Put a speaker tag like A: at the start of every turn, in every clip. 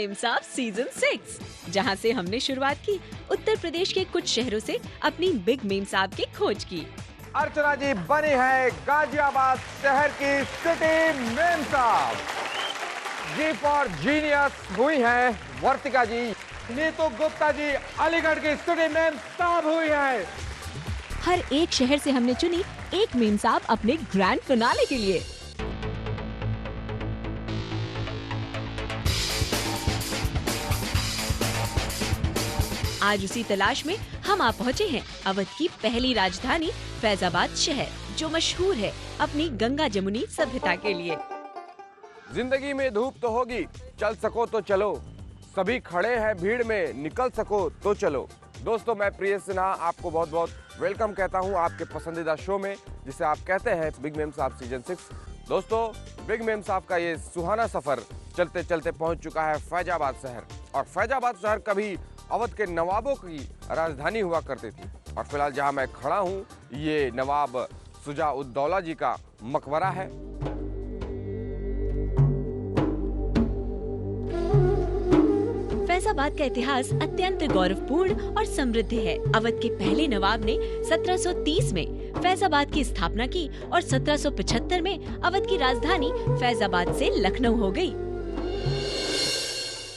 A: Ma'am साहब season 6, जहां से हमने शुरुआत की उत्तर प्रदेश के कुछ शहरों से अपनी बिग मेम साहब की खोज की।
B: अर्चना जी बनी है गाजियाबाद शहर की सिटी मेम साहब। जी फॉर जीनियस हुई है वर्तिका जी। नीतू गुप्ता जी अलीगढ़ की सिटी मेम साहब हुई है।
A: हर एक शहर से हमने चुनी एक मेम साहब अपने ग्रैंड फिनाले के लिए। आज उसी तलाश में हम आ पहुँचे हैं अवध की पहली राजधानी फैजाबाद शहर, जो मशहूर है अपनी गंगा जमुनी सभ्यता के लिए।
B: जिंदगी में धूप तो होगी, चल सको तो चलो, सभी खड़े हैं भीड़ में, निकल सको तो चलो। दोस्तों, मैं प्रिय सिन्हा आपको बहुत बहुत वेलकम कहता हूं आपके पसंदीदा शो में, जिसे आप कहते हैं बिग मेम साहब सीजन 6। दोस्तों, बिग मेम साहब का ये सुहाना सफर चलते चलते पहुंच चुका है फैजाबाद शहर। और फैजाबाद शहर कभी अवध के नवाबों की राजधानी हुआ करती थी। और फिलहाल जहां मैं खड़ा हूं, ये नवाब शुजा-उद-दौला जी का मकबरा है।
A: फैजाबाद का इतिहास अत्यंत गौरवपूर्ण और समृद्ध है। अवध के पहले नवाब ने 1730 में फैजाबाद की स्थापना की और 1775 में अवध की राजधानी फैजाबाद से लखनऊ हो गई।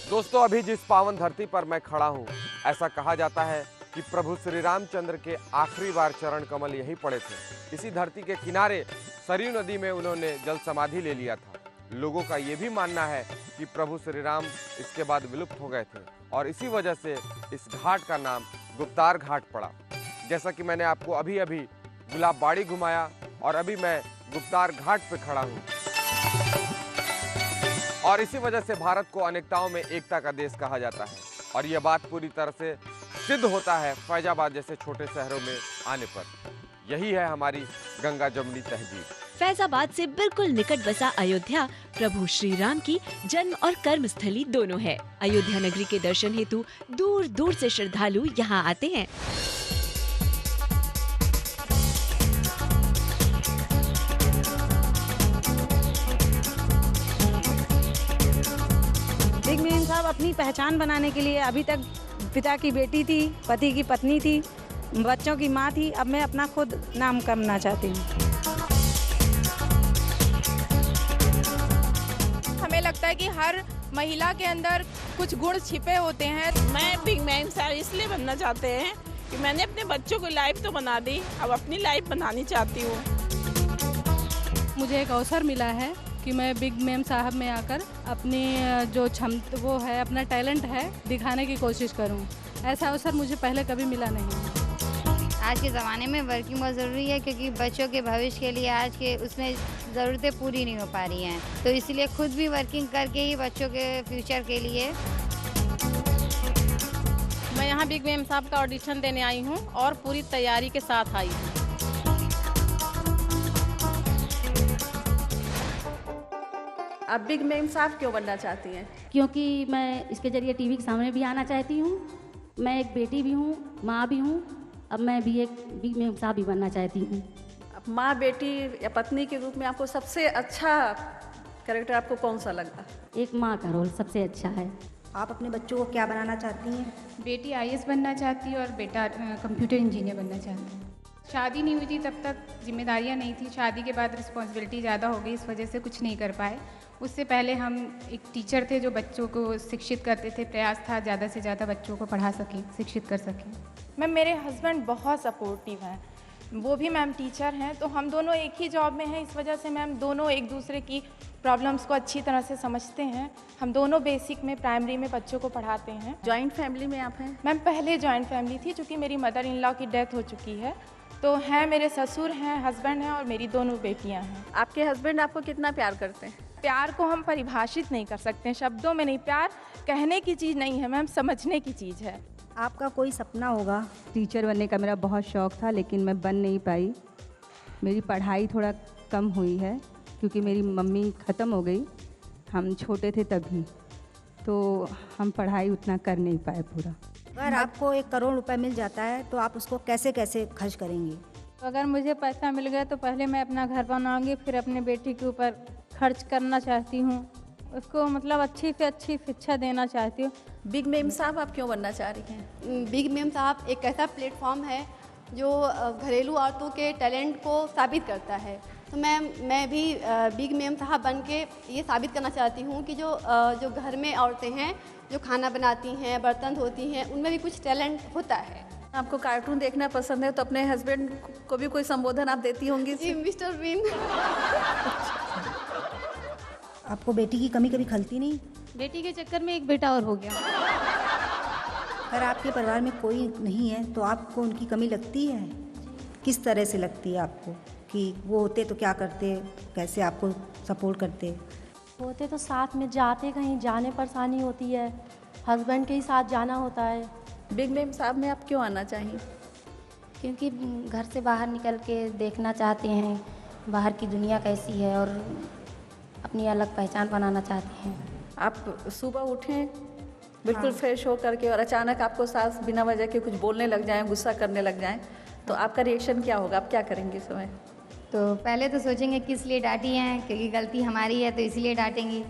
B: दोस्तों, अभी जिस पावन धरती पर मैं खड़ा हूँ, ऐसा कहा जाता है कि प्रभु श्री रामचंद्र के आखिरी बार चरण कमल यहीं पड़े थे। इसी धरती के किनारे सरयू नदी में उन्होंने जल समाधि ले लिया था। लोगों का ये भी मानना है कि प्रभु श्री राम इसके बाद विलुप्त हो गए थे और इसी वजह से इस घाट का नाम गुप्तार घाट पड़ा। जैसा कि मैंने आपको अभी अभी गुलाबबाड़ी घुमाया और अभी मैं गुप्तार घाट पे खड़ा हूँ। और इसी वजह से भारत को अनेकताओं में एकता का देश कहा जाता है। और यह बात पूरी तरह से सिद्ध होता है फैजाबाद जैसे छोटे शहरों में आने पर। यही है हमारी गंगा जमुनी तहजीब।
A: फैजाबाद से बिल्कुल निकट बसा अयोध्या प्रभु श्री राम की जन्म और कर्म स्थली दोनों है। अयोध्या नगरी के दर्शन हेतु दूर दूर से श्रद्धालु यहाँ आते हैं।
C: बिग मेम साहब अपनी पहचान बनाने के लिए अभी तक पिता की बेटी थी, पति की पत्नी थी, बच्चों की माँ थी। अब मैं अपना खुद नाम करना चाहती हूँ।
D: हमें लगता है कि हर महिला के अंदर कुछ गुण छिपे होते हैं।
E: मैं बिग मेम साहब इसलिए बनना चाहते हैं कि मैंने अपने बच्चों की लाइफ तो बना दी, अब अपनी लाइफ बनानी चाहती हूँ।
F: मुझे एक अवसर मिला है कि मैं बिग मेम साहब में आकर अपनी जो क्षमता वो है, अपना टैलेंट है, दिखाने की कोशिश करूं। ऐसा अवसर मुझे पहले कभी मिला नहीं।
G: आज के ज़माने में वर्किंग बहुत ज़रूरी है, क्योंकि बच्चों के भविष्य के लिए आज के उसमें ज़रूरतें पूरी नहीं हो पा रही हैं। तो इसलिए खुद भी वर्किंग करके ही बच्चों के फ्यूचर के लिए।
E: मैं यहाँ बिग मेम साहब का ऑडिशन देने आई हूँ और पूरी तैयारी के साथ आई हूँ।
H: आप बिग मेम साहब क्यों बनना चाहती हैं?
I: क्योंकि मैं इसके जरिए टीवी के सामने भी आना चाहती हूँ। मैं एक बेटी भी हूँ, माँ भी हूँ। अब मैं भी एक बिग मेम साहब भी बनना चाहती हूँ।
H: अब माँ, बेटी या पत्नी के रूप में आपको सबसे अच्छा कैरेक्टर आपको कौन सा लगा?
I: एक माँ का रोल सबसे अच्छा है।
C: आप अपने बच्चों को क्या बनाना चाहती हैं?
F: बेटी आईएएस बनना चाहती है और बेटा कंप्यूटर इंजीनियर बनना चाहता है। शादी नहीं हुई थी तब तक जिम्मेदारियां नहीं थी। शादी के बाद रिस्पॉन्सिबिलिटी ज़्यादा हो गई, इस वजह से कुछ नहीं कर पाए। उससे पहले हम एक टीचर थे जो बच्चों को शिक्षित करते थे। प्रयास था ज़्यादा से ज़्यादा बच्चों को पढ़ा सकें, शिक्षित कर सकें।
D: मैम, मेरे हस्बैंड बहुत सपोर्टिव हैं, वो भी मैम टीचर हैं, तो हम दोनों एक ही जॉब में हैं। इस वजह से मैम दोनों एक दूसरे की प्रॉब्लम्स को अच्छी तरह से समझते हैं। हम दोनों बेसिक में प्राइमरी में बच्चों को पढ़ाते हैं।
H: जॉइंट फैमिली में आप हैं?
D: मैम, पहले जॉइंट फैमिली थी, चूँकि मेरी मदर इन लॉ की डेथ हो चुकी है, तो हैं मेरे ससुर हैं, हस्बैंड हैं और मेरी दोनों बेटियाँ हैं।
H: आपके हस्बैंड आपको कितना प्यार करते हैं?
D: प्यार को हम परिभाषित नहीं कर सकते हैं, शब्दों में नहीं। प्यार कहने की चीज़ नहीं है मैम, समझने की चीज़ है।
C: आपका कोई सपना होगा?
F: टीचर बनने का मेरा बहुत शौक़ था, लेकिन मैं बन नहीं पाई। मेरी पढ़ाई थोड़ा कम हुई है क्योंकि मेरी मम्मी ख़त्म हो गई। हम छोटे थे तभी, तो हम पढ़ाई उतना कर नहीं पाए पूरा।
C: अगर आपको 1 करोड़ रुपए मिल जाता है तो आप उसको कैसे कैसे खर्च करेंगी?
F: अगर मुझे पैसा मिल गया तो पहले मैं अपना घर बनाऊंगी, फिर अपने बेटी के ऊपर खर्च करना चाहती हूँ।
J: उसको मतलब अच्छी से अच्छी शिक्षा देना चाहती हूँ।
H: बिग मेम साहब आप क्यों बनना चाह रही हैं?
K: बिग मेम साहब एक ऐसा प्लेटफॉर्म है जो घरेलू औरतों के टैलेंट को साबित करता है। तो मैं भी बिग मेम साहब बन के ये साबित करना चाहती हूँ कि जो घर में औरतें हैं जो खाना बनाती हैं, बर्तन धोती हैं, उनमें भी कुछ टैलेंट होता है।
H: आपको कार्टून देखना पसंद है तो अपने हस्बैंड को भी कोई संबोधन आप देती होंगी?
K: जी, मिस्टर बीन।
L: आपको बेटी की कमी कभी खलती नहीं?
F: बेटी के चक्कर में एक बेटा और हो गया।
L: अगर आपके परिवार में कोई नहीं है तो आपको उनकी कमी लगती है? किस तरह से लगती है आपको कि वो होते तो क्या करते, कैसे आपको सपोर्ट करते?
I: होते तो साथ में जाते, कहीं जाने परेशानी होती है, हस्बैंड के ही साथ जाना होता है।
H: बिग मेम साहब में आप क्यों आना चाहिए?
I: क्योंकि घर से बाहर निकल के देखना चाहते हैं बाहर की दुनिया कैसी है और अपनी अलग पहचान बनाना चाहते हैं।
H: आप सुबह उठें बिल्कुल फ्रेश हो करके और अचानक आपको सास बिना वजह के कुछ बोलने लग जाएं, गुस्सा करने लग जाएं, तो आपका रिएक्शन क्या होगा? आप क्या करेंगे इस समय?
G: तो पहले तो सोचेंगे किस लिए डांटी हैं, क्योंकि गलती हमारी है तो इसलिए डांटेंगी।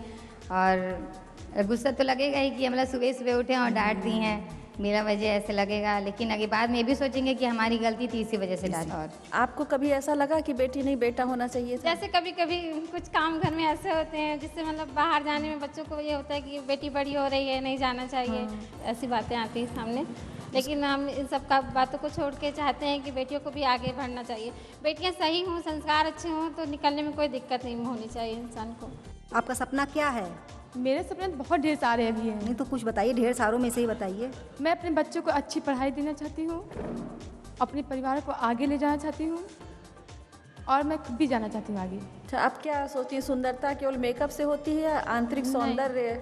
G: और गुस्सा तो लगेगा ही कि मतलब सुबह सुबह उठे और डांट दी हैं, मेरा वजह ऐसे लगेगा, लेकिन आगे बाद में ये भी सोचेंगे कि हमारी गलती थी, इसी वजह से डांटा। और
H: आपको कभी ऐसा लगा कि बेटी नहीं बेटा होना चाहिए था?
F: जैसे कभी कभी कुछ काम घर में ऐसे होते हैं जिससे मतलब बाहर जाने में बच्चों को ये होता है कि बेटी बड़ी हो रही है, नहीं जाना चाहिए, ऐसी बातें आती हैं सामने। लेकिन हम इन सब का बातों को छोड़ के चाहते हैं कि बेटियों को भी आगे बढ़ना चाहिए। बेटियां सही हों, संस्कार अच्छे हों तो निकलने में कोई दिक्कत नहीं होनी चाहिए इंसान को।
L: आपका सपना क्या है?
J: मेरे सपने बहुत ढेर सारे अभी हैं।
L: नहीं तो कुछ बताइए, ढेर सारों में से ही बताइए।
J: मैं अपने बच्चों को अच्छी पढ़ाई देना चाहती हूँ, अपने परिवार को आगे ले जाना चाहती हूँ और मैं खुद भी जाना चाहती हूँ आगे।
H: अच्छा, आप क्या सोचती हैं, सुंदरता केवल मेकअप से होती है या आंतरिक सौंदर्य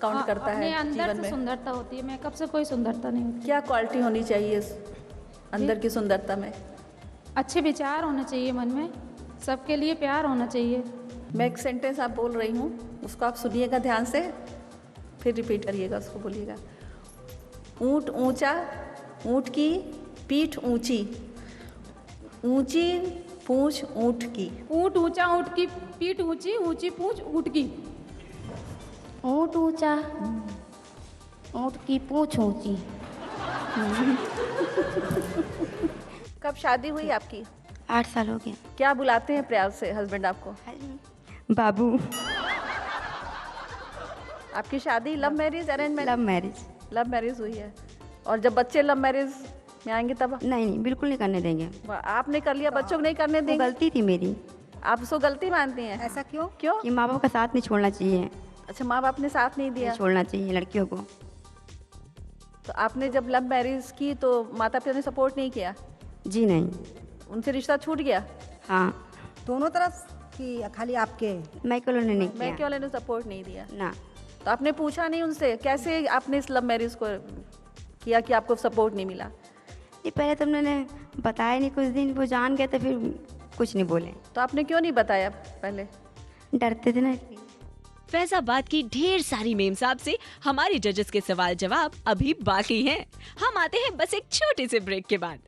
H: काउंट करता है
F: अंदर
H: जीवन
F: से
H: में?
F: सुंदरता होती है, मेकअप से कोई सुंदरता नहीं होती।
H: क्या क्वालिटी होनी चाहिए इस अंदर की सुंदरता में?
F: अच्छे विचार होने चाहिए मन में, सबके लिए प्यार होना चाहिए।
H: मैं एक सेंटेंस आप बोल रही हूँ, उसको आप सुनिएगा ध्यान से, फिर रिपीट करिएगा, उसको बोलिएगा। ऊंट ऊंचा, ऊंट की पीठ ऊंची, ऊंची पूंछ ऊंट की।
F: ऊंट ऊंचा, ऊंट की पीठ ऊंची, ऊंची पूंछ ऊंट की।
I: ऊँट ऊँचा, ऊँट की पूँछ ऊँची।
H: कब शादी हुई आपकी?
I: 8 साल हो गए।
H: क्या बुलाते हैं प्यार से हस्बैंड आपको?
I: बाबू।
H: आपकी शादी love marriage arrange marriage?
I: Love marriage.
H: Love marriage हुई है। और जब बच्चे लव मैरिज में आएंगे तब?
I: नहीं, बिल्कुल नहीं करने देंगे।
H: आपने कर लिया, बच्चों को नहीं करने देंगे?
I: गलती थी मेरी।
H: आप उसको गलती मानती हैं?
L: ऐसा क्यों?
H: क्यों?
I: कि माँ बाप का साथ नहीं छोड़ना चाहिए।
H: अच्छा, माँ बाप ने साथ नहीं दिया?
I: छोड़ना चाहिए लड़कियों को।
H: तो आपने जब लव मैरिज की तो माता पिता ने सपोर्ट नहीं किया?
I: जी नहीं।
H: उनसे रिश्ता छूट गया?
I: हाँ।
L: दोनों तरफ कि खाली आपके?
I: मैं क्यों नहीं किया।
H: मैं क्यों ने सपोर्ट नहीं दिया
I: ना।
H: तो आपने पूछा नहीं उनसे कैसे आपने इस लव मैरिज को किया कि आपको सपोर्ट नहीं मिला?
I: नहीं, पहले तो मैंने बताया नहीं, कुछ दिन वो जान गए तो फिर कुछ नहीं बोले।
H: तो आपने क्यों नहीं बताया पहले?
I: डरते थे ना।
A: फैजाबाद की ढेर सारी मेम साहब से हमारे जजेस के सवाल जवाब अभी बाकी हैं। हम आते हैं बस एक छोटे से ब्रेक के बाद।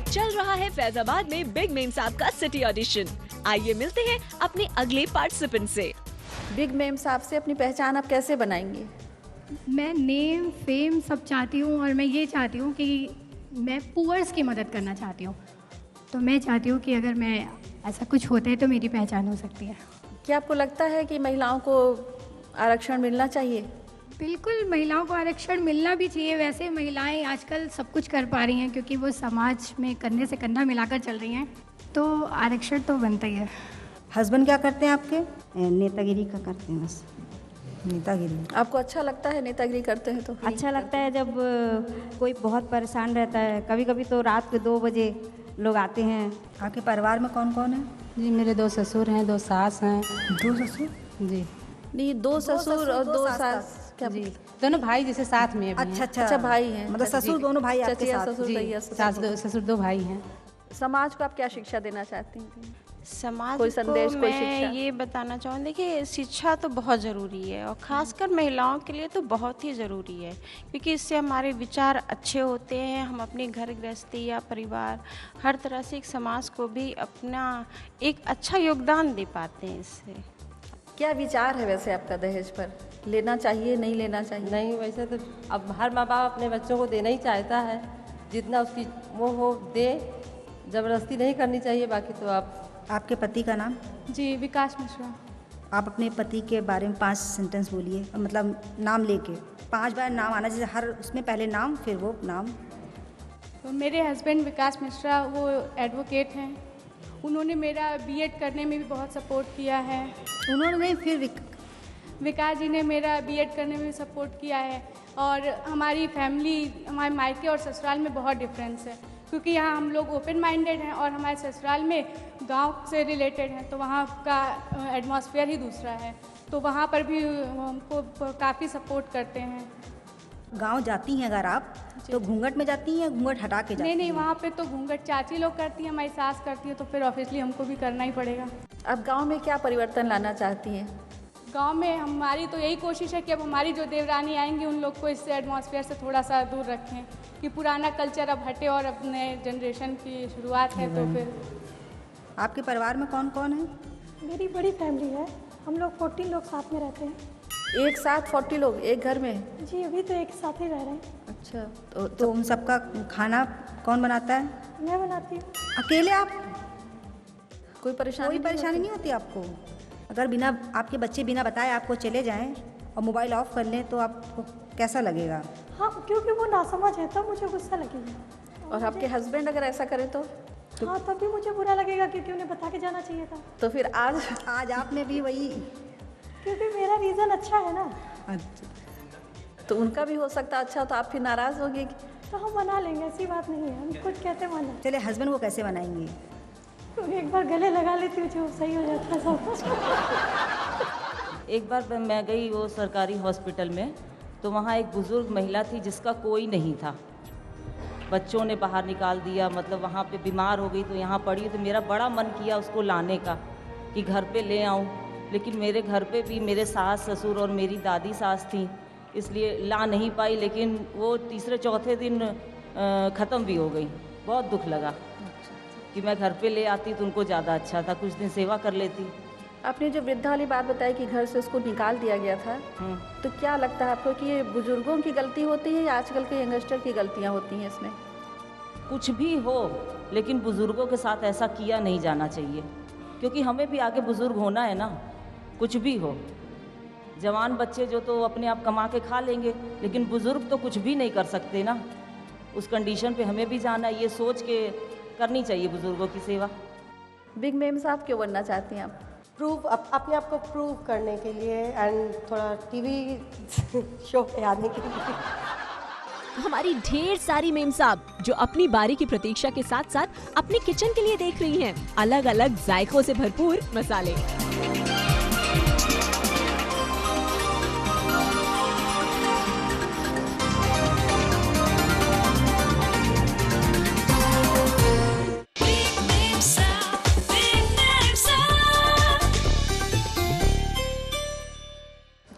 A: चल रहा है फैजाबाद में बिग मेम साहब का सिटी ऑडिशन। आइए मिलते हैं अपने अगले पार्टिसिपेंट से।
H: बिग मेम साहब से अपनी पहचान आप कैसे बनाएंगे?
F: मैं नेम फेम सब चाहती हूँ और मैं ये चाहती हूँ कि मैं पुअर्स की मदद करना चाहती हूँ। तो मैं चाहती हूँ कि अगर मैं ऐसा कुछ होता है तो मेरी पहचान हो सकती है।
H: क्या आपको लगता है कि महिलाओं को आरक्षण मिलना चाहिए?
F: बिल्कुल, महिलाओं को आरक्षण मिलना भी चाहिए। वैसे महिलाएं आजकल सब कुछ कर पा रही हैं क्योंकि वो समाज में कंधे से कंधा मिलाकर चल रही हैं, तो आरक्षण तो बनता ही है।
L: हस्बैंड क्या करते हैं आपके?
I: नेतागिरी का करते हैं बस।
L: नेतागिरी।
H: आपको अच्छा लगता है नेतागिरी करते हैं तो?
I: अच्छा लगता है जब कोई बहुत परेशान रहता है। कभी कभी तो रात के 2 बजे लोग आते हैं।
L: आपके परिवार में कौन कौन है?
J: जी, मेरे 2 ससुर हैं, 2 सास हैं।
L: 2 ससुर?
J: जी
H: नहीं, 2 ससुर और 2 सास। क्या
J: जी, दोनों भाई जैसे साथ में।
H: अच्छा भाई हैं।
L: मतलब ससुर दोनों भाई आपके साथ?
H: ससुर,
J: सास, ससुर 2 भाई हैं।
H: समाज को आप क्या शिक्षा देना चाहती हैं?
M: समाज
H: कोई
M: को
H: संदेश, कोई
M: मैं
H: शिक्षा?
M: ये बताना चाहूँ, देखिए शिक्षा तो बहुत ज़रूरी है और ख़ासकर महिलाओं के लिए तो बहुत ही ज़रूरी है, क्योंकि इससे हमारे विचार अच्छे होते हैं। हम अपने घर गृहस्थी या परिवार हर तरह से एक समाज को भी अपना एक अच्छा योगदान दे पाते हैं इससे।
H: क्या विचार है वैसे आपका दहेज पर? लेना चाहिए, नहीं लेना चाहिए?
N: नहीं, वैसे तो अब हर माँ बाप अपने बच्चों को देना ही चाहता है, जितना उसकी वो हो दे, ज़बरदस्ती नहीं करनी चाहिए। बाकी तो
L: आपके पति का नाम?
J: जी, विकास मिश्रा।
L: आप अपने पति के बारे में 5 सेंटेंस बोलिए, मतलब नाम लेके 5 बार नाम आना, जैसे हर उसमें पहले नाम फिर वो नाम।
J: तो मेरे हस्बैंड विकास मिश्रा, वो एडवोकेट हैं। उन्होंने मेरा बीएड करने में भी बहुत सपोर्ट किया है।
L: उन्होंने फिर
J: विकास जी ने मेरा बीएड करने में भी सपोर्ट किया है। और हमारी फैमिली, हमारे मायके और ससुराल में बहुत डिफरेंस है, क्योंकि यहाँ हम लोग ओपन माइंडेड हैं और हमारे ससुराल में गांव से रिलेटेड हैं, तो वहाँ का एटमॉस्फेयर ही दूसरा है। तो वहाँ पर भी हमको काफ़ी सपोर्ट करते हैं।
L: गांव जाती हैं अगर आप तो घूंघट में जाती हैं या घूंघट हटा के जाती हैं?
J: नहीं, वहाँ पे तो घूंघट चाची लोग करती हैं, हमारी सास करती है, तो फिर ऑब्वियसली हमको भी करना ही पड़ेगा।
H: अब गांव में क्या परिवर्तन लाना चाहती हैं?
J: गांव में हमारी तो यही कोशिश है कि अब हमारी जो देवरानी आएंगी उन लोग को इस एटमॉस्फेयर से थोड़ा सा दूर रखें, कि पुराना कल्चर अब हटे और अब नए जनरेशन की शुरुआत है। तो फिर
L: आपके परिवार में कौन कौन है?
O: मेरी बड़ी फैमिली है, हम लोग 14 लोग साथ में रहते हैं।
H: एक साथ 40 लोग एक घर में?
O: जी, अभी तो एक साथ ही रह रहे हैं।
H: अच्छा,
L: तो उन सबका खाना कौन बनाता है?
O: मैं बनाती हूँ।
L: अकेले आप?
H: कोई परेशानी
L: नहीं होती आपको? अगर बिना आपके बच्चे बिना बताए आपको चले जाएं और मोबाइल ऑफ कर लें तो आपको कैसा लगेगा?
O: हाँ, क्योंकि वो नासमझ है तब मुझे गुस्सा लगेगा।
H: और आपके हस्बैंड अगर ऐसा करें तो?
O: हाँ, तब भी मुझे बुरा लगेगा, क्योंकि उन्हें बता के जाना चाहिए था।
H: तो फिर आज
L: आपने भी वही?
O: क्योंकि मेरा रीज़न अच्छा है ना।
L: अच्छा,
H: तो उनका भी हो सकता अच्छा, तो आप फिर नाराज़ होंगे?
O: तो हम मना लेंगे, ऐसी बात नहीं है। हम कुछ कैसे मना?
L: चले हस्बैंड को कैसे मनाएंगे?
O: तो एक बार गले लगा लेती हूँ, जो सही हो जाता है सब।
P: एक बार मैं गई वो सरकारी हॉस्पिटल में, तो वहाँ एक बुज़ुर्ग महिला थी जिसका कोई नहीं था। बच्चों ने बाहर निकाल दिया, मतलब वहाँ पे बीमार हो गई तो यहाँ पड़ी। तो मेरा बड़ा मन किया उसको लाने का कि घर पे ले आऊँ, लेकिन मेरे घर पे भी मेरे सास ससुर और मेरी दादी सास थी, इसलिए ला नहीं पाई। लेकिन वो तीसरे चौथे दिन ख़त्म भी हो गई। बहुत दुख लगा कि मैं घर पे ले आती तो उनको ज़्यादा अच्छा था, कुछ दिन सेवा कर लेती।
H: आपने जो वृद्धा वाली बात बताई कि घर से उसको निकाल दिया गया था, तो क्या लगता है आपको कि ये बुजुर्गों की गलती होती है या आजकल के यंगस्टर की गलतियाँ होती हैं इसमें?
P: कुछ भी हो, लेकिन बुजुर्गों के साथ ऐसा किया नहीं जाना चाहिए, क्योंकि हमें भी आगे बुजुर्ग होना है ना। कुछ भी हो, जवान बच्चे जो तो अपने आप कमा के खा लेंगे, लेकिन बुजुर्ग तो कुछ भी नहीं कर सकते ना। उस कंडीशन पे हमें भी जाना है, ये सोच के करनी चाहिए बुजुर्गों की सेवा।
H: बिग मेम साहब क्यों बनना चाहती हैं आप?
Q: अपने आप को प्रूव करने के लिए एंड थोड़ा टीवी शो पे आने के लिए।
A: हमारी ढेर सारी मेम साहब जो अपनी बारी की प्रतीक्षा के साथ साथ अपने किचन के लिए देख रही हैं अलग अलग जायकों से भरपूर मसाले।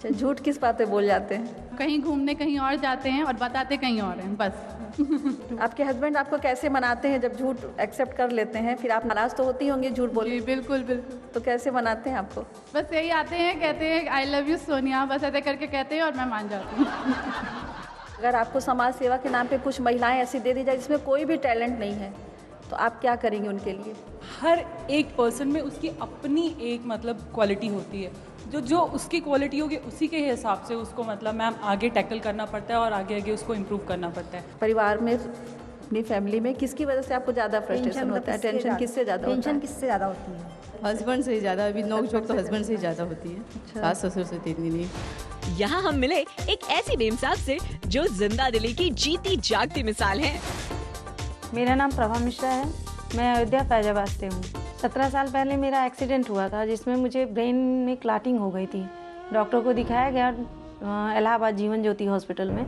H: झूठ किस बात पे बोल जाते हैं?
R: कहीं घूमने कहीं और जाते हैं और बताते कहीं और हैं, बस।
H: आपके हस्बैंड आपको कैसे मनाते हैं जब झूठ एक्सेप्ट कर लेते हैं? फिर आप नाराज तो होती होंगी झूठ बोले?
R: बिल्कुल बिल्कुल।
H: तो कैसे मनाते हैं आपको?
R: बस यही आते हैं, कहते हैं आई लव यू सोनिया, बस ऐसे करके कहते हैं और मैं मान जाती हूँ।
H: अगर आपको समाज सेवा के नाम पे कुछ महिलाएं ऐसी दे दी जाए जिसमें कोई भी टैलेंट नहीं है, तो आप क्या करेंगे उनके लिए?
S: हर एक पर्सन में उसकी अपनी एक मतलब क्वालिटी होती है, जो उसकी क्वालिटी होगी उसी के हिसाब से उसको मतलब मैम आगे टैकल करना पड़ता है और आगे उसको इम्प्रूव करना पड़ता है।
H: परिवार में, अपनी फैमिली में किसकी वजह से आपको ज़्यादा फ्रस्ट्रेशन होता है? टेंशन किससे ज़्यादा होता है?
L: टेंशन किससे ज़्यादा होती है?
T: हस्बैंड से ही ज़्यादा। अभी नोक झोंक तो हस्बैंड से ही ज़्यादा होती है, सास ससुर से इतनी नहीं।
A: यहाँ हम मिले एक ऐसी मेम साहब से जो जिंदा दिली की जीती जागती मिसाल है।
C: मेरा नाम प्रभा मिश्रा है, मैं अयोध्या फैजाबाद से हूँ। 17 साल पहले मेरा एक्सीडेंट हुआ था जिसमें मुझे ब्रेन में क्लॉटिंग हो गई थी। डॉक्टर को दिखाया गया इलाहाबाद जीवन ज्योति हॉस्पिटल में,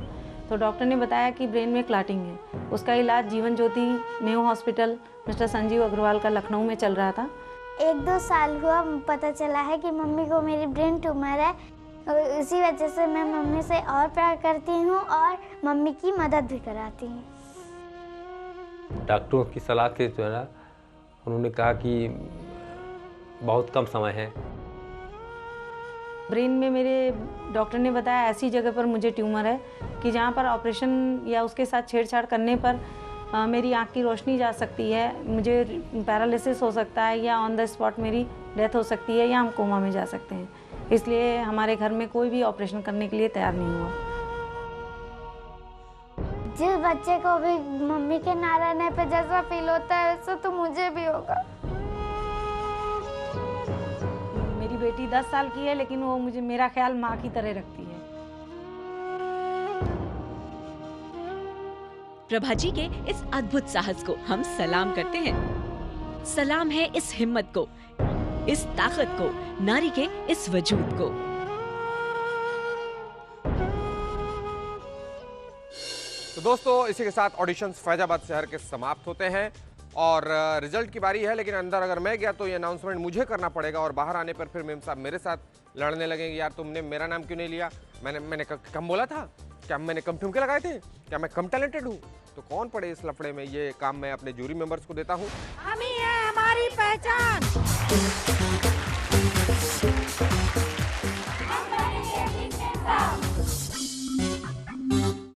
C: तो डॉक्टर ने बताया कि ब्रेन में क्लॉटिंग है। उसका इलाज Jeevan Jyoti Mayo hospital mister Sanjeev Agarwal का लखनऊ में चल रहा था।
U: 1-2 साल हुआ पता चला है कि मम्मी को मेरी ब्रेन ट्यूमर है। इसी वजह से मैं मम्मी से और प्यार करती हूँ और मम्मी की मदद भी कराती हूँ।
V: डॉक्टरों की सलाह से जो है ना, उन्होंने कहा कि बहुत कम समय है।
C: ब्रेन में मेरे डॉक्टर ने बताया ऐसी जगह पर मुझे ट्यूमर है कि जहाँ पर ऑपरेशन या उसके साथ छेड़छाड़ करने पर मेरी आँख की रोशनी जा सकती है, मुझे पैरालिसिस हो सकता है या ऑन द स्पॉट मेरी डेथ हो सकती है या हम कोमा में जा सकते हैं। इसलिए हमारे घर में कोई भी ऑपरेशन करने के लिए तैयार नहीं हुआ।
U: जिस बच्चे को भी मम्मी के ना रहने पे जैसा फील होता है वैसा तो मुझे भी होगा।
C: मेरी बेटी 10 साल की है लेकिन वो मुझे मेरा ख्याल माँ की तरह रखती है।
A: प्रभा जी के इस अद्भुत साहस को हम सलाम करते हैं। सलाम है इस हिम्मत को, इस ताकत को, नारी के इस वजूद को।
B: तो दोस्तों, इसी के साथ ऑडिशंस फैजाबाद शहर के समाप्त होते हैं और रिजल्ट की बारी है। लेकिन अंदर अगर मैं गया तो ये अनाउंसमेंट मुझे करना पड़ेगा और बाहर आने पर फिर मेम साहब मेरे साथ लड़ने लगेंगे, यार तुमने मेरा नाम क्यों नहीं लिया, मैंने कम बोला था क्या, मैंने कम ठुमके लगाए थे क्या, मैं कम टैलेंटेड हूँ। तो कौन पड़े इस लफड़े में, ये काम मैं अपने जूरी मेंबर्स को देता हूँ।
W: हम ही है हमारी पहचान।